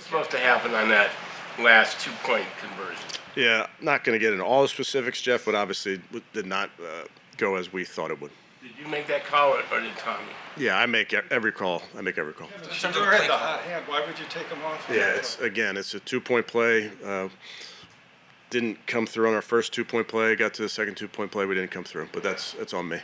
was supposed to happen on that last 2-point conversion? Yeah, not going to get into all the specifics, Jeff, but obviously it did not go as we thought it would. Did you make that call or did Tommy? Yeah, I make every call. Shedeur had the hot hand. Why would you take him off? Yeah, it's a 2-point play. Didn't come through on our first 2-point play. Got to the second 2-point play. We didn't come through, but that's on me.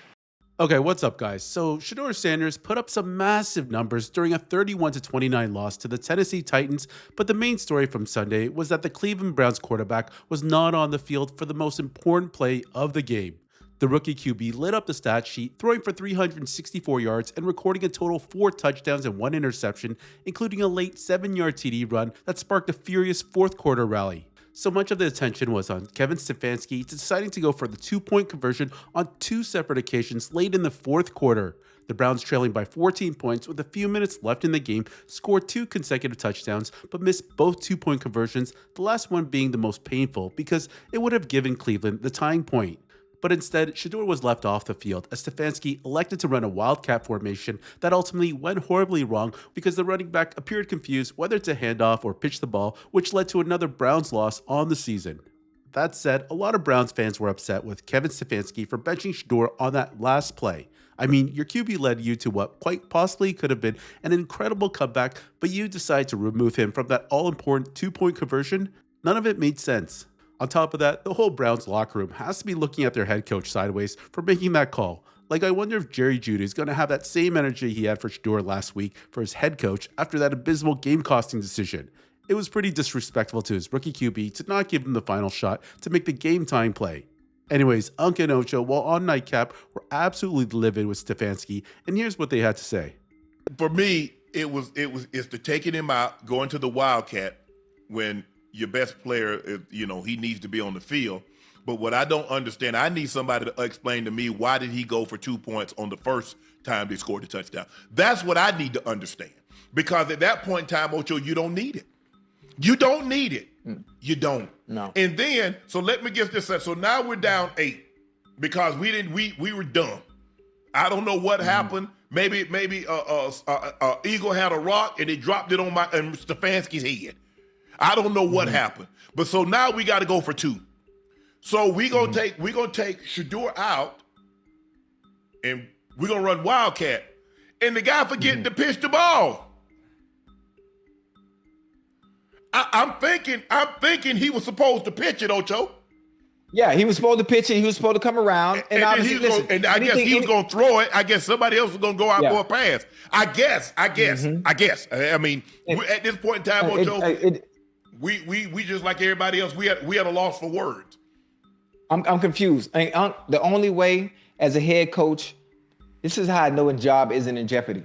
Okay, what's up, guys? So Shedeur Sanders put up some massive numbers during a 31-29 loss to the Tennessee Titans, but the main story from Sunday was that the Cleveland Browns quarterback was not on the field for the most important play of the game. The rookie QB lit up the stat sheet, throwing for 364 yards and recording a total of 4 touchdowns and 1 interception, including a late 7-yard TD run that sparked a furious fourth-quarter rally. So much of the attention was on Kevin Stefanski deciding to go for the 2-point conversion on 2 separate occasions late in the fourth quarter. The Browns, trailing by 14 points with a few minutes left in the game, scored 2 consecutive touchdowns but missed both 2-point conversions, the last one being the most painful because it would have given Cleveland the tying point. But instead, Shedeur was left off the field as Stefanski elected to run a wildcat formation that ultimately went horribly wrong because the running back appeared confused whether to hand off or pitch the ball, which led to another Browns loss on the season. That said, a lot of Browns fans were upset with Kevin Stefanski for benching Shedeur on that last play. I mean, your QB led you to what quite possibly could have been an incredible comeback, but you decide to remove him from that all-important 2-point conversion? None of it made sense. On top of that, the whole Browns locker room has to be looking at their head coach sideways for making that call. Like, I wonder if Jerry Jeudy is going to have that same energy he had for Shedeur last week for his head coach after that abysmal game-costing decision. It was pretty disrespectful to his rookie QB to not give him the final shot to make the game-time play. Anyways, Unc and Ocho, while on Nightcap, were absolutely livid with Stefanski, and here's what they had to say. For me, it's the taking him out, going to the Wildcat when your best player is, he needs to be on the field. But what I don't understand, I need somebody to explain to me, why did he go for 2 points on the first time they scored the touchdown? That's what I need to understand. Because at that point in time, Ocho, you don't need it. You don't need it. You don't. No. And then, so let me get this set. So now we're down 8 because we were dumb. I don't know what happened. Maybe Eagle had a rock and he dropped it on Stefanski's head. I don't know what happened. But so now we got to go for 2. So we're gonna take Shedeur out and we're gonna run Wildcat. And the guy forgetting to pitch the ball. I'm thinking he was supposed to pitch it, Ocho. Yeah, he was supposed to pitch it. He was supposed to come around. And obviously, I guess he was going to throw it. I guess somebody else was going to go out for a pass. I guess. I mean, at this point in time, Ocho, we just like everybody else. We had a loss for words. I'm confused. The only way as a head coach, this is how I know a job isn't in jeopardy.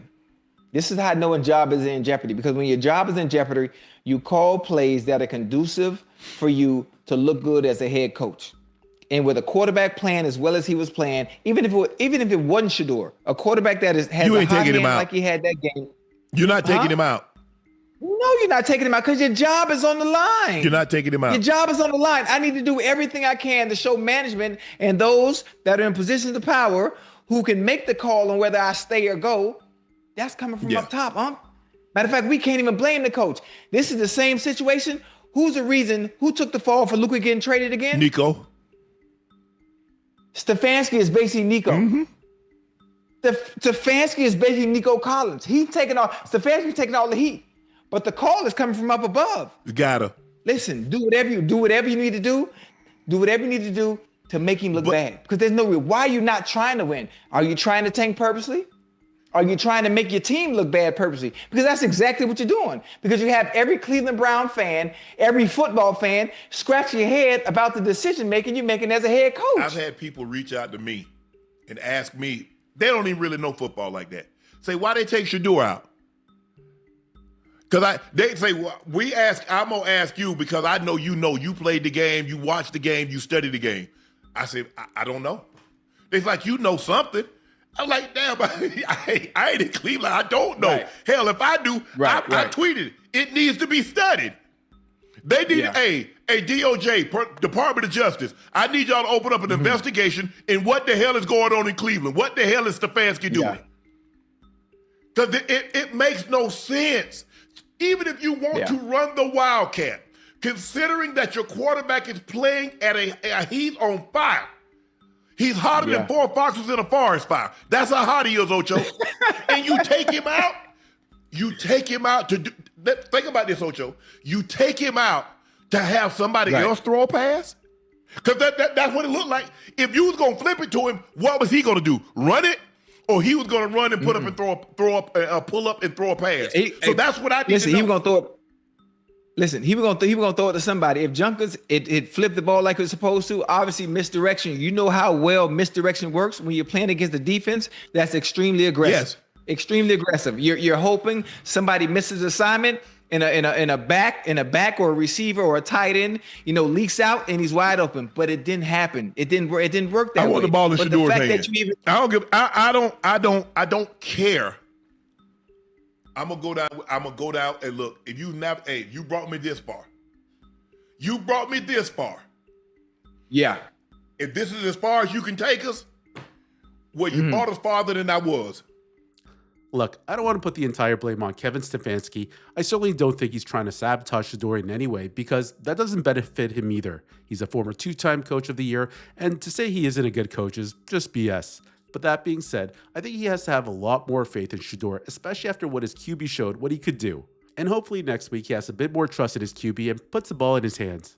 This is how I know a job isn't in jeopardy, because when your job is in jeopardy, you call plays that are conducive for you to look good as a head coach. And with a quarterback playing as well as he was playing, even if it wasn't Shedeur, a quarterback that has a hot hand like he had that game. You're not taking him out. No, you're not taking him out because your job is on the line. You're not taking him out. Your job is on the line. I need to do everything I can to show management and those that are in positions of power who can make the call on whether I stay or go. That's coming from up top, huh? Matter of fact, we can't even blame the coach. This is the same situation. Who's the reason? Who took the fall for Luka getting traded again? Nico. Stefanski is basically Nico. Stefanski is basically Nico Collins. Stefanski's taking all the heat. But the call is coming from up above. You gotta. Listen, do whatever you need to do. Do whatever you need to do to make him look bad. Because there's no reason. Why are you not trying to win? Are you trying to tank purposely? Are you trying to make your team look bad purposely? Because that's exactly what you're doing. Because you have every Cleveland Brown fan, every football fan scratching your head about the decision making you're making as a head coach. I've had people reach out to me and ask me, they don't even really know football like that. Say, why they take Shedeur out? Because they say, well, I'm going to ask you because I know you played the game, you watched the game, you studied the game. I said, I don't know. They're like, you know something. I'm like, damn, I ain't in Cleveland. I don't know. Right. Hell, if I do, I tweeted it. It needs to be studied. They need, a DOJ, Department of Justice, I need y'all to open up an investigation in what the hell is going on in Cleveland. What the hell is Stefanski doing? Because it makes no sense. Even if you want to run the Wildcat, considering that your quarterback is playing at he's on fire. He's hotter than 4 foxes in a forest fire. That's how hot he is, Ocho. And you take him out. You take him out to do. Think about this, Ocho. You take him out to have somebody else throw a pass? Because that's what it looked like. If you was going to flip it to him, what was he going to do? Run it? Or he was going to run and put up and pull up and throw a pass. So that's what I need to know. He was going to throw it. Listen, he was gonna throw it to somebody. If Junkers it flipped the ball like it was supposed to, obviously misdirection. You know how well misdirection works when you're playing against the defense. That's extremely aggressive. Yes. Extremely aggressive. You're hoping somebody misses assignment in a back or a receiver or a tight end, leaks out and he's wide open. But it didn't happen. It didn't work that way. I want the ball in But Shedeur's fact hand. that you even I don't care. I'm gonna go down and look. If you you brought me this far. You brought me this far. Yeah. If this is as far as you can take us, well, you brought us farther than I was. Look, I don't want to put the entire blame on Kevin Stefanski. I certainly don't think he's trying to sabotage Shedeur in any way, because that doesn't benefit him either. He's a former 2-time coach of the year, and to say he isn't a good coach is just BS. But that being said, I think he has to have a lot more faith in Shedeur, especially after what his QB showed what he could do. And hopefully next week he has a bit more trust in his QB and puts the ball in his hands.